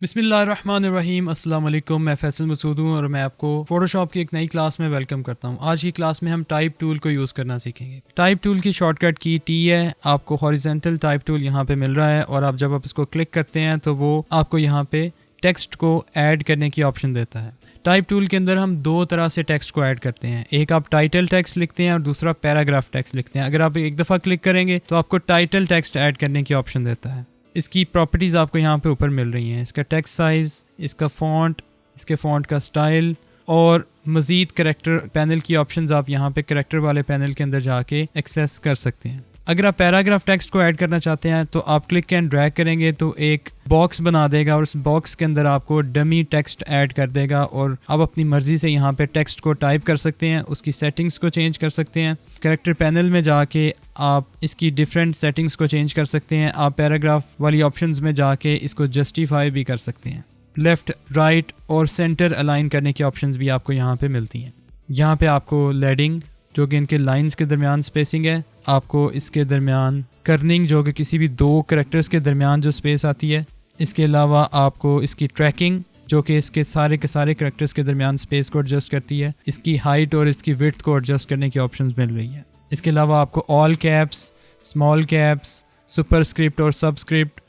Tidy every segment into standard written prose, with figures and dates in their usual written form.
बिस्मिल्लाहिर्रहमानिर्रहीम अस्सलाम वालेकुम। मैं फैसल मसूद हूँ और मैं आपको फोटोशॉप की एक नई क्लास में वेलकम करता हूँ। आज की क्लास में हम टाइप टूल को यूज़ करना सीखेंगे। टाइप टूल की शॉर्टकट की टी है। आपको हॉरिजॉन्टल टाइप टूल यहाँ पे मिल रहा है और आप जब आप इसको क्लिक करते हैं तो वो आपको यहाँ पे टेक्स्ट को ऐड करने की ऑप्शन देता है। टाइप टूल के अंदर हम दो तरह से टेक्स्ट को ऐड करते हैं। एक आप टाइटल टेक्स्ट लिखते हैं और दूसरा पैराग्राफ टेक्स्ट लिखते हैं। अगर आप एक दफ़ा क्लिक करेंगे तो आपको टाइटल टेक्स्ट ऐड करने की ऑप्शन देता है। इसकी प्रॉपर्टीज़ आपको यहाँ पे ऊपर मिल रही हैं। इसका टेक्स्ट साइज़, इसका फ़ॉन्ट, इसके फ़ॉन्ट का स्टाइल और मज़ीद करैक्टर पैनल की ऑप्शंस आप यहाँ पे करैक्टर वाले पैनल के अंदर जाके एक्सेस कर सकते हैं। अगर आप पैराग्राफ टेक्स्ट को ऐड करना चाहते हैं तो आप क्लिक एंड ड्रैग करेंगे तो एक बॉक्स बना देगा और उस बॉक्स के अंदर आपको डमी टेक्स्ट ऐड कर देगा और आप अपनी मर्ज़ी से यहाँ पे टेक्स्ट को टाइप कर सकते हैं, उसकी सेटिंग्स को चेंज कर सकते हैं। कैरेक्टर पैनल में जाके आप इसकी डिफरेंट सेटिंग्स को चेंज कर सकते हैं। आप पैराग्राफ वाली ऑप्शंस में जाके इसको जस्टिफाई भी कर सकते हैं। लेफ़्ट, राइट और सेंटर अलाइन करने की ऑप्शंस भी आपको यहाँ पे मिलती हैं। यहाँ पे आपको लेडिंग जो कि इनके लाइंस के दरमियान स्पेसिंग है, आपको इसके दरमियान कर्निंग जो कि किसी भी दो कैरेक्टर्स के दरमियान जो स्पेस आती है, इसके अलावा आपको इसकी ट्रैकिंग जो कि इसके सारे के सारे कैरेक्टर्स के दरमियान स्पेस को एडजस्ट करती है, इसकी हाइट और इसकी विड्थ को एडजस्ट करने की ऑप्शंस मिल रही है। इसके अलावा आपको all caps, small caps, superscript और सबस्क्रिप्ट,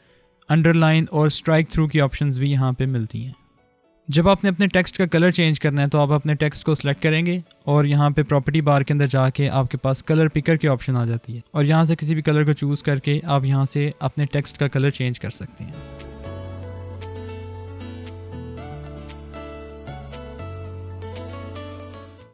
अंडरलाइन और स्ट्राइक थ्रू की ऑप्शंस भी यहाँ पे मिलती हैं। जब आपने अपने टेक्स्ट का कलर चेंज करना है तो आप अपने टेक्स्ट को सिलेक्ट करेंगे और यहाँ पे प्रॉपर्टी बार के अंदर जाके आपके पास कलर पिकर की ऑप्शन आ जाती है और यहाँ से किसी भी कलर को चूज़ करके आप यहाँ से अपने टेक्स्ट का कलर चेंज कर सकते हैं।